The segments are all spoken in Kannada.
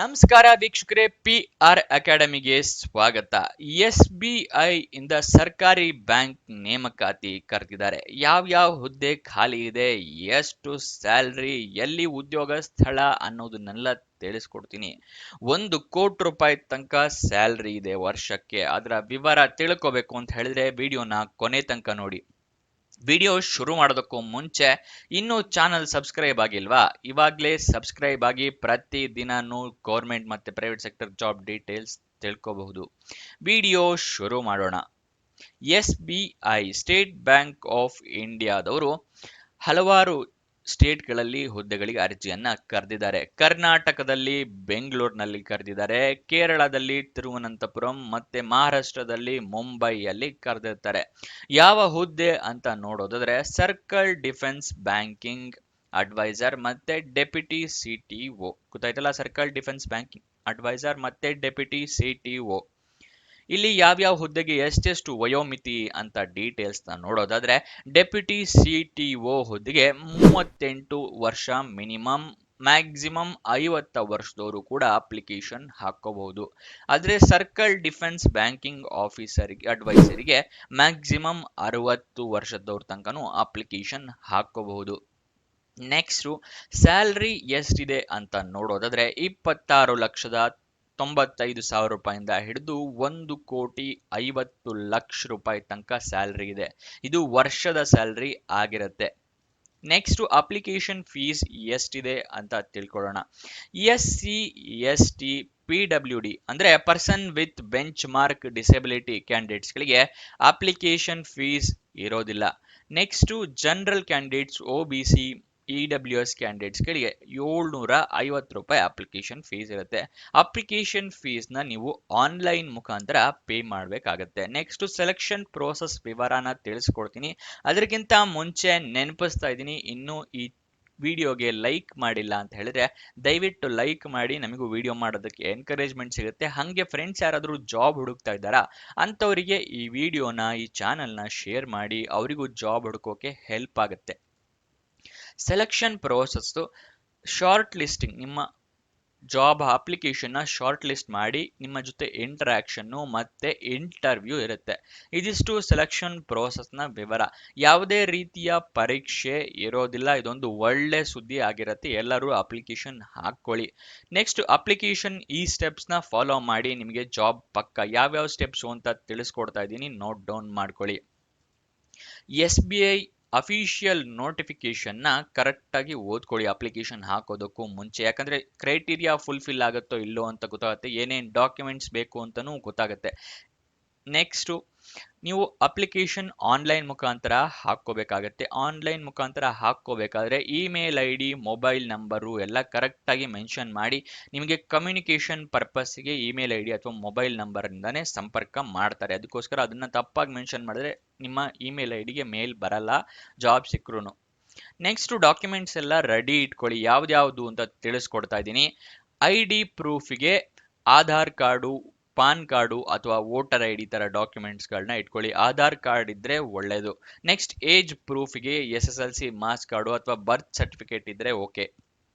ನಮಸ್ಕಾರ ವೀಕ್ಷಕರೇ, PR ಅಕಾಡೆಮಿಗೆ ಸ್ವಾಗತ. SBI ಇಂದ ಸರ್ಕಾರಿ ಬ್ಯಾಂಕ್ ನೇಮಕಾತಿ ಕರೆದಿದ್ದಾರೆ. ಯಾವ ಹುದ್ದೆ ಖಾಲಿ ಇದೆ, ಎಷ್ಟು ಸ್ಯಾಲ್ರಿ, ಎಲ್ಲಿ ಉದ್ಯೋಗ ಸ್ಥಳ ಅನ್ನೋದನ್ನೆಲ್ಲ ತಿಳಿಸ್ಕೊಡ್ತೀನಿ. 1 ಕೋಟಿ ರೂಪಾಯಿ ತನಕ ಸ್ಯಾಲ್ರಿ ಇದೆ ವರ್ಷಕ್ಕೆ. ಅದರ ವಿವರ ತಿಳ್ಕೋಬೇಕು ಅಂತ ಹೇಳಿದ್ರೆ ವಿಡಿಯೋನ ಕೊನೆ ತನಕ ನೋಡಿ. ವಿಡಿಯೋ ಶುರು ಮಾಡೋದಕ್ಕೂ ಮುಂಚೆ ಇನ್ನೂ ಚಾನಲ್ ಸಬ್ಸ್ಕ್ರೈಬ್ ಆಗಿಲ್ವಾ? ಇವಾಗಲೇ ಸಬ್ಸ್ಕ್ರೈಬ್ ಆಗಿ ಪ್ರತಿ ದಿನಾನು ಗೌರ್ಮೆಂಟ್ ಮತ್ತೆ ಪ್ರೈವೇಟ್ ಸೆಕ್ಟರ್ ಜಾಬ್ ಡೀಟೇಲ್ಸ್ ತಿಳ್ಕೋಬಹುದು. ವಿಡಿಯೋ ಶುರು ಮಾಡೋಣ. SBI ಸ್ಟೇಟ್ ಬ್ಯಾಂಕ್ ಆಫ್ ಇಂಡಿಯಾದವರು ಹಲವಾರು ಸ್ಟೇಟ್ಗಳಲ್ಲಿ ಹುದ್ದೆಗಳಿಗೆ ಅರ್ಜಿಯನ್ನ ಕರೆದಿದ್ದಾರೆ. ಕರ್ನಾಟಕದಲ್ಲಿ ಬೆಂಗಳೂರಿನಲ್ಲಿ ಕರೆದಿದ್ದಾರೆ, ಕೇರಳದಲ್ಲಿ ತಿರುವನಂತಪುರಂ ಮತ್ತೆ ಮಹಾರಾಷ್ಟ್ರದಲ್ಲಿ ಮುಂಬೈಯಲ್ಲಿ ಕರೆದಿರ್ತಾರೆ. ಯಾವ ಹುದ್ದೆ ಅಂತ ನೋಡೋದಾದ್ರೆ ಸರ್ಕಲ್ ಡಿಫೆನ್ಸ್ ಬ್ಯಾಂಕಿಂಗ್ ಅಡ್ವೈಸರ್ ಮತ್ತೆ ಡೆಪ್ಯೂಟಿ CTO. ಗೊತ್ತಾಯ್ತಲ್ಲ, ಸರ್ಕಲ್ ಡಿಫೆನ್ಸ್ ಬ್ಯಾಂಕಿಂಗ್ ಅಡ್ವೈಸರ್ ಮತ್ತೆ ಡೆಪ್ಯೂಟಿ CTO. ಇಲ್ಲಿ ಯಾವ್ಯಾವ ಹುದ್ದೆಗೆ ಎಷ್ಟೆಷ್ಟು ವಯೋಮಿತಿ ಅಂತ ಡೀಟೇಲ್ಸ್ ನೋಡೋದಾದ್ರೆ ಡೆಪ್ಯೂಟಿ CTO ಹುದ್ದೆಗೆ 38 ವರ್ಷ ಮಿನಿಮಮ್, ಮ್ಯಾಕ್ಸಿಮಮ್ 50 ವರ್ಷದವರು ಕೂಡ ಅಪ್ಲಿಕೇಶನ್ ಹಾಕೋಬಹುದು. ಆದ್ರೆ ಸರ್ಕಲ್ ಡಿಫೆನ್ಸ್ ಬ್ಯಾಂಕಿಂಗ್ ಆಫೀಸರ್ಗೆ ಅಡ್ವೈಸರಿಗೆ ಮ್ಯಾಕ್ಸಿಮಮ್ 60 ವರ್ಷದವ್ರ ತನಕನೂ ಅಪ್ಲಿಕೇಶನ್ ಹಾಕೋಬಹುದು. ನೆಕ್ಸ್ಟ್ ಸ್ಯಾಲ್ರಿ ಎಷ್ಟಿದೆ ಅಂತ ನೋಡೋದಾದ್ರೆ 26,95,000 ರೂಪಾಯಿಂದ ಹಿಡಿದು 1,50,00,000 ತನಕ ಸ್ಯಾಲ್ರಿ ಇದೆ. ಇದು ವರ್ಷದ ಸ್ಯಾಲ್ರಿ ಆಗಿರುತ್ತೆ. ನೆಕ್ಸ್ಟ್ ಅಪ್ಲಿಕೇಶನ್ ಫೀಸ್ ಎಷ್ಟಿದೆ ಅಂತ ತಿಳ್ಕೊಳ್ಳೋಣ. SC/ST PWD ಅಂದ್ರೆ person with benchmark disability ಕ್ಯಾಂಡಿಡೇಟ್ಸ್ಗಳಿಗೆ ಅಪ್ಲಿಕೇಶನ್ ಫೀಸ್ ಇರೋದಿಲ್ಲ. Next general candidates, OBC, EWS ಕ್ಯಾಂಡಿಡೇಟ್ಸ್ಗಳಿಗೆ 750 ರೂಪಾಯಿ ಅಪ್ಲಿಕೇಶನ್ ಫೀಸ್ ಇರುತ್ತೆ. ಅಪ್ಲಿಕೇಶನ್ ಫೀಸ್ನ ನೀವು ಆನ್ಲೈನ್ ಮುಖಾಂತರ ಪೇ ಮಾಡಬೇಕಾಗತ್ತೆ. ನೆಕ್ಸ್ಟ್ ಸೆಲೆಕ್ಷನ್ ಪ್ರೋಸೆಸ್ ವಿವರನ ತಿಳಿಸ್ಕೊಡ್ತೀನಿ. ಅದಕ್ಕಿಂತ ಮುಂಚೆ ನೆನಪಿಸ್ತಾ ಇದ್ದೀನಿ, ಇನ್ನೂ ಈ ವಿಡಿಯೋಗೆ ಲೈಕ್ ಮಾಡಿಲ್ಲ ಅಂತ ಹೇಳಿದ್ರೆ ದಯವಿಟ್ಟು ಲೈಕ್ ಮಾಡಿ, ನಮಗೂ ವಿಡಿಯೋ ಮಾಡೋದಕ್ಕೆ ಎನ್ಕರೇಜ್ಮೆಂಟ್ ಸಿಗುತ್ತೆ. ಹಾಗೆ ಫ್ರೆಂಡ್ಸ್ ಯಾರಾದರೂ ಜಾಬ್ ಹುಡುಕ್ತಾ ಇದ್ದಾರಾ ಅಂಥವರಿಗೆ ಈ ವಿಡಿಯೋನ, ಈ ಚಾನಲ್ನ ಶೇರ್ ಮಾಡಿ, ಅವರಿಗೂ ಜಾಬ್ ಹುಡುಕೋಕೆ ಹೆಲ್ಪ್ ಆಗುತ್ತೆ. ಸೆಲೆಕ್ಷನ್ ಪ್ರೋಸೆಸ್ ಶಾರ್ಟ್ ಲಿಸ್ಟಿಂಗ್, ನಿಮ್ಮ ಜಾಬ್ ಅಪ್ಲಿಕೇಶನ್ನ ಶಾರ್ಟ್ ಲಿಸ್ಟ್ ಮಾಡಿ ನಿಮ್ಮ ಜೊತೆ ಇಂಟರಾಕ್ಷನ್ನು ಮತ್ತೆ ಇಂಟರ್ವ್ಯೂ ಇರುತ್ತೆ. ಇದಿಷ್ಟು ಸೆಲೆಕ್ಷನ್ ಪ್ರೋಸೆಸ್ನ ವಿವರ. ಯಾವುದೇ ರೀತಿಯ ಪರೀಕ್ಷೆ ಇರೋದಿಲ್ಲ. ಇದೊಂದು ಒಳ್ಳೆ ಸುದ್ದಿ ಆಗಿರುತ್ತೆ. ಎಲ್ಲರೂ ಅಪ್ಲಿಕೇಶನ್ ಹಾಕೊಳ್ಳಿ. ನೆಕ್ಸ್ಟ್ ಅಪ್ಲಿಕೇಶನ್ ಈ ಸ್ಟೆಪ್ಸ್ನ ಫಾಲೋ ಮಾಡಿ, ನಿಮಗೆ ಜಾಬ್ ಪಕ್ಕ. ಯಾವ್ಯಾವ ಸ್ಟೆಪ್ಸು ಅಂತ ತಿಳಿಸ್ಕೊಡ್ತಾ ಇದ್ದೀನಿ, ನೋಟ್ ಡೌನ್ ಮಾಡ್ಕೊಳ್ಳಿ. SBI ಅಫಿಷಿಯಲ್ ನೋಟಿಫಿಕೇಶನ್ನ ಕರೆಕ್ಟಾಗಿ ಓದ್ಕೊಳ್ಳಿ ಅಪ್ಲಿಕೇಶನ್ ಹಾಕೋದಕ್ಕೂ ಮುಂಚೆ. ಯಾಕಂದ್ರೆ ಕ್ರೈಟೀರಿಯಾ ಫುಲ್ಫಿಲ್ ಆಗುತ್ತೋ ಇಲ್ಲೋ ಅಂತ ಗೊತ್ತಾಗುತ್ತೆ, ಏನೇನು ಡಾಕ್ಯುಮೆಂಟ್ಸ್ ಬೇಕು ಅಂತಲೂ ಗೊತ್ತಾಗುತ್ತೆ. ನೆಕ್ಸ್ಟು ನೀವು ಅಪ್ಲಿಕೇಶನ್ ಆನ್ಲೈನ್ ಮುಖಾಂತರ ಹಾಕ್ಕೋಬೇಕಾಗತ್ತೆ. ಆನ್ಲೈನ್ ಮುಖಾಂತರ ಹಾಕ್ಕೋಬೇಕಾದ್ರೆ ಇಮೇಲ್ ID, ಮೊಬೈಲ್ ನಂಬರು ಎಲ್ಲ ಕರೆಕ್ಟಾಗಿ ಮೆನ್ಷನ್ ಮಾಡಿ. ನಿಮಗೆ ಕಮ್ಯುನಿಕೇಷನ್ ಪರ್ಪಸ್ಗೆ ಇಮೇಲ್ ID ಅಥವಾ ಮೊಬೈಲ್ ನಂಬರಿಂದನೇ ಸಂಪರ್ಕ ಮಾಡ್ತಾರೆ. ಅದಕ್ಕೋಸ್ಕರ ಅದನ್ನು ತಪ್ಪಾಗಿ ಮೆನ್ಷನ್ ಮಾಡಿದ್ರೆ ನಿಮ್ಮ ಇಮೇಲ್ IDಗೆ ಮೇಲ್ ಬರಲ್ಲ ಜಾಬ್ ಸಿಕ್ಕರೂ. ನೆಕ್ಸ್ಟ್ ಡಾಕ್ಯುಮೆಂಟ್ಸ್ ಎಲ್ಲ ರೆಡಿ ಇಟ್ಕೊಳ್ಳಿ. ಯಾವ್ದು ಅಂತ ತಿಳಿಸ್ಕೊಡ್ತಾ ಇದ್ದೀನಿ. ID ಪ್ರೂಫಿಗೆ ಆಧಾರ್ ಕಾರ್ಡು, ಪಾನ್ ಕಾರ್ಡು ಅಥವಾ ವೋಟರ್ ID ತರ ಡಾಕ್ಯುಮೆಂಟ್ಸ್ಗಳನ್ನ ಇಟ್ಕೊಳ್ಳಿ. ಆಧಾರ್ ಕಾರ್ಡ್ ಇದ್ರೆ ಒಳ್ಳೇದು. ನೆಕ್ಸ್ಟ್ ಏಜ್ ಪ್ರೂಫ್ಗೆ SSLC ಮಾರ್ಕ್ಸ್ ಕಾರ್ಡು ಅಥವಾ ಬರ್ತ್ ಸರ್ಟಿಫಿಕೇಟ್ ಇದ್ರೆ ಓಕೆ.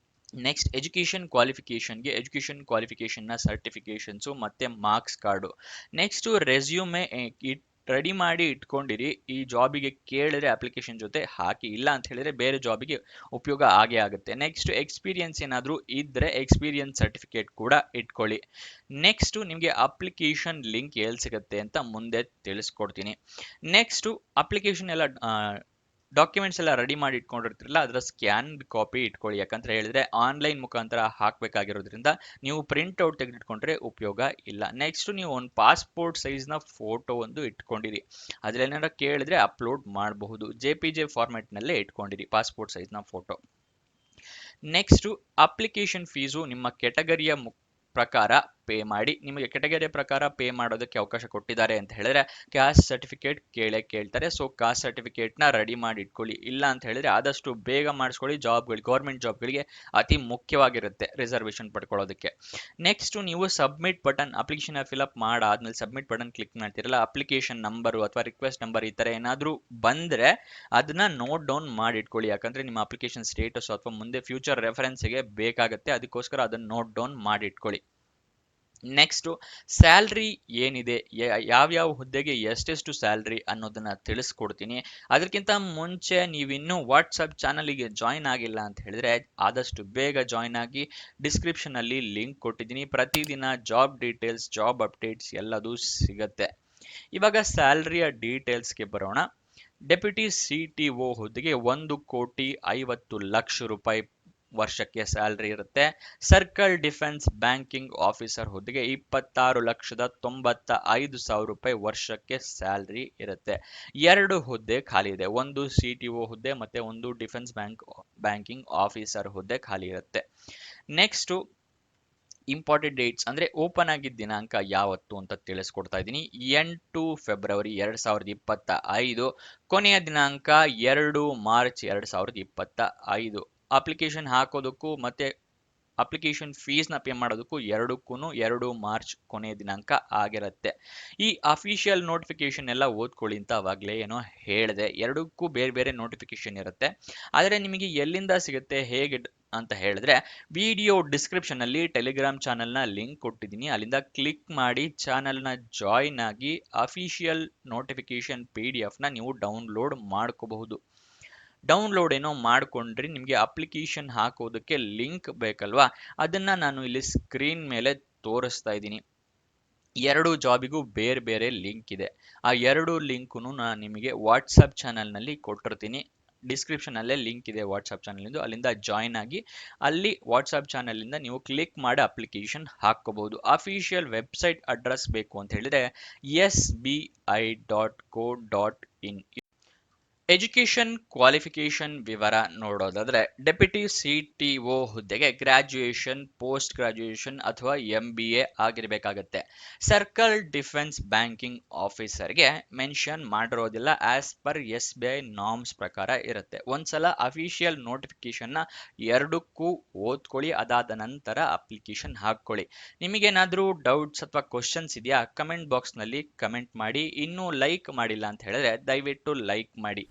ನೆಕ್ಸ್ಟ್ ಎಜುಕೇಷನ್ ಕ್ವಾಲಿಫಿಕೇಷನ್ನ ಸರ್ಟಿಫಿಕೇಷನ್ಸು ಮತ್ತೆ marks card. Next resume ready ಮಾಡಿ ಇಟ್ಕೊಂಡಿರಿ. ಈ ಜಾಬಿಗೆ ಕೇಳಿದ್ರೆ ಅಪ್ಲಿಕೇಶನ್ ಜೊತೆ ಹಾಕಿ, ಇಲ್ಲ ಅಂತ ಹೇಳಿದ್ರೆ ಬೇರೆ ಜಾಬಿಗೆ ಉಪಯೋಗ ಆಗೇ ಆಗುತ್ತೆ. ನೆಕ್ಸ್ಟ್ ಎಕ್ಸ್ಪೀರಿಯನ್ಸ್ ಏನಾದರೂ ಇದ್ರೆ ಎಕ್ಸ್ಪೀರಿಯನ್ಸ್ ಸರ್ಟಿಫಿಕೇಟ್ ಕೂಡ ಇಟ್ಕೊಳ್ಳಿ. ನೆಕ್ಸ್ಟ್ ನಿಮಗೆ ಅಪ್ಲಿಕೇಶನ್ ಲಿಂಕ್ ಎಲ್ಲಿ ಸಿಗುತ್ತೆ ಅಂತ ಮುಂದೆ ತಿಳಿಸ್ಕೊಡ್ತೀನಿ. ನೆಕ್ಸ್ಟ್ ಅಪ್ಲಿಕೇಶನ್ ಎಲ್ಲ ಡಾಕ್ಯುಮೆಂಟ್ಸ್ ಎಲ್ಲ ರೆಡಿ ಮಾಡಿ ಇಟ್ಕೊಂಡಿರ್ತಿರಲ್ಲ, ಅದರ ಸ್ಕ್ಯಾನ್ ಕಾಪಿ ಇಟ್ಕೊಳ್ಳಿ. ಯಾಕಂತ ಹೇಳಿದ್ರೆ ಆನ್ಲೈನ್ ಮುಖಾಂತರ ಹಾಕಬೇಕಾಗಿರೋದ್ರಿಂದ ನೀವು ಪ್ರಿಂಟ್ ಔಟ್ ತೆಗೆದಿಟ್ಕೊಂಡ್ರೆ ಉಪಯೋಗ ಇಲ್ಲ. ನೆಕ್ಸ್ಟ್ ನೀವು ಒಂದು ಪಾಸ್ಪೋರ್ಟ್ ಸೈಜ್ನ ಫೋಟೋ ಒಂದು ಇಟ್ಕೊಂಡಿರಿ. ಅದ್ರೇನಾರ ಕೇಳಿದ್ರೆ ಅಪ್ಲೋಡ್ ಮಾಡಬಹುದು. JPG ಫಾರ್ಮ್ಯಾಟ್ನಲ್ಲೇ ಇಟ್ಕೊಂಡಿರಿ ಪಾಸ್ಪೋರ್ಟ್ ಸೈಜ್ನ ಫೋಟೋ. ನೆಕ್ಸ್ಟ್ ಅಪ್ಲಿಕೇಶನ್ ಫೀಸು ನಿಮ್ಮ ಕೆಟಗರಿಯ ಪ್ರಕಾರ ಪೇ ಮಾಡಿ. ನಿಮಗೆ ಕೆಟಗರಿ ಪ್ರಕಾರ ಪೇ ಮಾಡೋದಕ್ಕೆ ಅವಕಾಶ ಕೊಟ್ಟಿದ್ದಾರೆ ಅಂತ ಹೇಳಿದ್ರೆ ಕ್ಯಾಸ್ಟ್ ಸರ್ಟಿಫಿಕೇಟ್ ಕೇಳ್ತಾರೆ. ಸೊ ಕಾಸ್ಟ್ ಸರ್ಟಿಫಿಕೇಟ್ ನ ರೆಡಿ ಮಾಡಿ ಇಟ್ಕೊಳ್ಳಿ. ಇಲ್ಲ ಅಂತ ಹೇಳಿದ್ರೆ ಆದಷ್ಟು ಬೇಗ ಮಾಡಿಸ್ಕೊಳ್ಳಿ. ಗೌರ್ಮೆಂಟ್ ಜಾಬ್ಗಳಿಗೆ ಅತಿ ಮುಖ್ಯವಾಗಿರುತ್ತೆ ರಿಸರ್ವೇಶನ್ ಪಡ್ಕೊಳ್ಳೋದಕ್ಕೆ. ನೆಕ್ಸ್ಟ್ ನೀವು ಸಬ್ಮಿಟ್ ಬಟನ್ ಅಪ್ಲಿಕೇಶನ್ ಫಿಲ್ಅಪ್ ಮಾಡಾದ್ಮೇಲೆ ಸಬ್ಮಿಟ್ ಬಟನ್ ಕ್ಲಿಕ್ ಮಾಡ್ತಿರಲ್ಲ, ಅಪ್ಲಿಕೇಶನ್ ನಂಬರ್ ಅಥವಾ ರಿಕ್ವೆಸ್ಟ್ ನಂಬರ್ ಈ ತರ ಏನಾದ್ರೂ ಬಂದ್ರೆ ಅದನ್ನ ನೋಟ್ ಡೌನ್ ಮಾಡಿ ಇಟ್ಕೊಳ್ಳಿ. ಯಾಕಂದ್ರೆ ನಿಮ್ಮ ಅಪ್ಲಿಕೇಶನ್ ಸ್ಟೇಟಸ್ ಅಥವಾ ಮುಂದೆ ಫ್ಯೂಚರ್ ರೆಫರೆನ್ಸ್ಗೆ ಬೇಕಾಗುತ್ತೆ. ಅದಕ್ಕೋಸ್ಕರ ಅದನ್ನ ನೋಟ್ ಡೌನ್ ಮಾಡಿ ಇಟ್ಕೊಳ್ಳಿ. ನೆಕ್ಸ್ಟ್ ಸ್ಯಾಲ್ರಿ ಏನಿದೆ, ಯಾವ್ಯಾವ ಹುದ್ದೆಗೆ ಎಷ್ಟೆಷ್ಟು ಸ್ಯಾಲ್ರಿ ಅನ್ನೋದನ್ನ ತಿಳಿಸ್ಕೊಡ್ತೀನಿ. ಅದಕ್ಕಿಂತ ಮುಂಚೆ ನೀವಿನ್ನೂ ವಾಟ್ಸಪ್ ಚಾನಲ್ಗೆ ಜಾಯ್ನ್ ಆಗಿಲ್ಲ ಅಂತ ಹೇಳಿದ್ರೆ ಆದಷ್ಟು ಬೇಗ ಜಾಯ್ನ್ ಆಗಿ. ಡಿಸ್ಕ್ರಿಪ್ಷನ್ ಅಲ್ಲಿ ಲಿಂಕ್ ಕೊಟ್ಟಿದ್ದೀನಿ. ಪ್ರತಿದಿನ ಜಾಬ್ ಡೀಟೇಲ್ಸ್, ಜಾಬ್ ಅಪ್ಡೇಟ್ಸ್ ಎಲ್ಲದೂ ಸಿಗತ್ತೆ. ಇವಾಗ ಸ್ಯಾಲ್ರಿಯ ಡೀಟೇಲ್ಸ್ಗೆ ಬರೋಣ. ಡೆಪ್ಯೂಟಿ CTO ಹುದ್ದೆಗೆ 1,50,00,000 ರೂಪಾಯಿ ವರ್ಷಕ್ಕೆ ಸ್ಯಾಲ್ರಿ ಇರುತ್ತೆ. ಸರ್ಕಲ್ ಡಿಫೆನ್ಸ್ ಬ್ಯಾಂಕಿಂಗ್ ಆಫೀಸರ್ ಹುದ್ದೆಗೆ 26,95,000 ರೂಪಾಯಿ ವರ್ಷಕ್ಕೆ ಸ್ಯಾಲ್ರಿ ಇರುತ್ತೆ. 2 ಹುದ್ದೆ ಖಾಲಿ ಇದೆ. ಒಂದು CTO ಹುದ್ದೆ ಮತ್ತೆ ಒಂದು ಡಿಫೆನ್ಸ್ ಬ್ಯಾಂಕಿಂಗ್ ಆಫೀಸರ್ ಹುದ್ದೆ ಖಾಲಿ ಇರುತ್ತೆ. ನೆಕ್ಸ್ಟ್ ಇಂಪಾರ್ಟೆಂಟ್ ಡೇಟ್ಸ್ ಅಂದ್ರೆ ಓಪನ್ ಆಗಿದ್ದ ದಿನಾಂಕ ಯಾವತ್ತು ಅಂತ ತಿಳಿಸ್ಕೊಡ್ತಾ ಇದ್ದೀನಿ. 8 ಫೆಬ್ರವರಿ 2025. ಕೊನೆಯ ದಿನಾಂಕ 2 ಮಾರ್ಚ್ 2025. ಅಪ್ಲಿಕೇಶನ್ ಹಾಕೋದಕ್ಕೂ ಮತ್ತೆ ಅಪ್ಲಿಕೇಶನ್ ಫೀಸ್ ನ ಪೇ ಮಾಡೋದಕ್ಕೂ ಎರಡಕ್ಕೂ 2 ಮಾರ್ಚ್ ಕೊನೆಯ ದಿನಾಂಕ ಆಗಿರುತ್ತೆ. ಈ ಅಫಿಷಿಯಲ್ ನೋಟಿಫಿಕೇಶನ್ ಎಲ್ಲ ಓದ್ಕೊಳ್ಳಿ ಅಂತ ಅವಾಗಲೇ ಏನೋ ಹೇಳಿದೆ. ಎರಡಕ್ಕೂ ಬೇರೆ ಬೇರೆ ನೋಟಿಫಿಕೇಶನ್ ಇರುತ್ತೆ. ಆದರೆ ನಿಮಗೆ ಎಲ್ಲಿಂದ ಸಿಗುತ್ತೆ ಹೇಗೆ ಅಂತ ಹೇಳಿದ್ರೆ ವಿಡಿಯೋ ಡಿಸ್ಕ್ರಿಪ್ಷನ್ ಅಲ್ಲಿ ಟೆಲಿಗ್ರಾಮ್ ಚಾನೆಲ್ ನ ಲಿಂಕ್ ಕೊಟ್ಟಿದ್ದೀನಿ. ಅಲ್ಲಿಂದ ಕ್ಲಿಕ್ ಮಾಡಿ ಚಾನೆಲ್ ನ ಜಾಯಿನ್ ಆಗಿ ಅಫಿಷಿಯಲ್ ನೋಟಿಫಿಕೇಶನ್ PDF ನ ನೀವು ಡೌನ್ಲೋಡ್ ಮಾಡ್ಕೋಬಹುದು. ಡೌನ್ಲೋಡ್ ಏನೋ ಮಾಡ್ಕೊಂಡ್ರಿ ನಿಮಗೆ ಅಪ್ಲಿಕೇಶನ್ ಹಾಕೋದಕ್ಕೆ ಲಿಂಕ್ ಬೇಕಲ್ವಾ, ಅದನ್ನ ನಾನು ಇಲ್ಲಿ ಸ್ಕ್ರೀನ್ ಮೇಲೆ ತೋರಿಸ್ತಾ ಇದ್ದೀನಿ. 2 ಜಾಬಿಗೂ ಬೇರೆ ಬೇರೆ ಲಿಂಕ್ ಇದೆ. ಆ 2 ಲಿಂಕ್ನು ನಾನು ನಿಮಗೆ ವಾಟ್ಸಪ್ ಚಾನಲ್ ನಲ್ಲಿ ಕೊಟ್ಟಿರ್ತೀನಿ. ಡಿಸ್ಕ್ರಿಪ್ಷನ್ ಅಲ್ಲೇ ಲಿಂಕ್ ಇದೆ ವಾಟ್ಸಪ್ ಚಾನಲ್ ಇಂದು, ಅಲ್ಲಿಂದ ಜಾಯಿನ್ ಆಗಿ ಅಲ್ಲಿ ವಾಟ್ಸಪ್ ಚಾನಲ್ ಇಂದ ನೀವು ಕ್ಲಿಕ್ ಮಾಡಿ ಅಪ್ಲಿಕೇಶನ್ ಹಾಕೋಬಹುದು. ಅಫಿಷಿಯಲ್ ವೆಬ್ಸೈಟ್ ಅಡ್ರೆಸ್ ಬೇಕು ಅಂತ ಹೇಳಿದ್ರೆ sbi.co.in. ಎಜುಕೇಶನ್ ಕ್ವಾಲಿಫಿಕೇಶನ್ ವಿವರ ನೋಡೋದಾದ್ರೆ ಡೆಪ್ಯೂಟಿ CTO ಹುದ್ದೆಗೆ ಗ್ರಾಜ್ಯುಯೇಷನ್, ಪೋಸ್ಟ್ ಗ್ರಾಜ್ಯುಯೇಷನ್ ಅಥವಾ MBA ಆಗಿರಬೇಕಾಗತ್ತೆ. ಸರ್ಕಲ್ ಡಿಫೆನ್ಸ್ ಬ್ಯಾಂಕಿಂಗ್ ಆಫೀಸರ್ಗೆ ಮೆನ್ಷನ್ ಮಾಡಿರೋದಿಲ್ಲ. ಆಸ್ ಪರ್ SBI ನಾರ್ಮ್ಸ್ ಪ್ರಕಾರ ಇರುತ್ತೆ. ಒಂದ್ಸಲ ಅಫಿಷಿಯಲ್ ನೋಟಿಫಿಕೇಶನ್ ನ ಎರಡಕ್ಕೂ ಓದ್ಕೊಳ್ಳಿ. ಅದಾದ ನಂತರ ಅಪ್ಲಿಕೇಶನ್ ಹಾಕೊಳ್ಳಿ. ನಿಮಗೇನಾದ್ರೂ ಡೌಟ್ಸ್ ಅಥವಾ ಕ್ವಶನ್ಸ್ ಇದೆಯಾ ಕಮೆಂಟ್ ಬಾಕ್ಸ್ ನಲ್ಲಿ ಕಮೆಂಟ್ ಮಾಡಿ. ಇನ್ನೂ ಲೈಕ್ ಮಾಡಿಲ್ಲ ಅಂತ ಹೇಳಿದ್ರೆ ದಯವಿಟ್ಟು ಲೈಕ್ ಮಾಡಿ.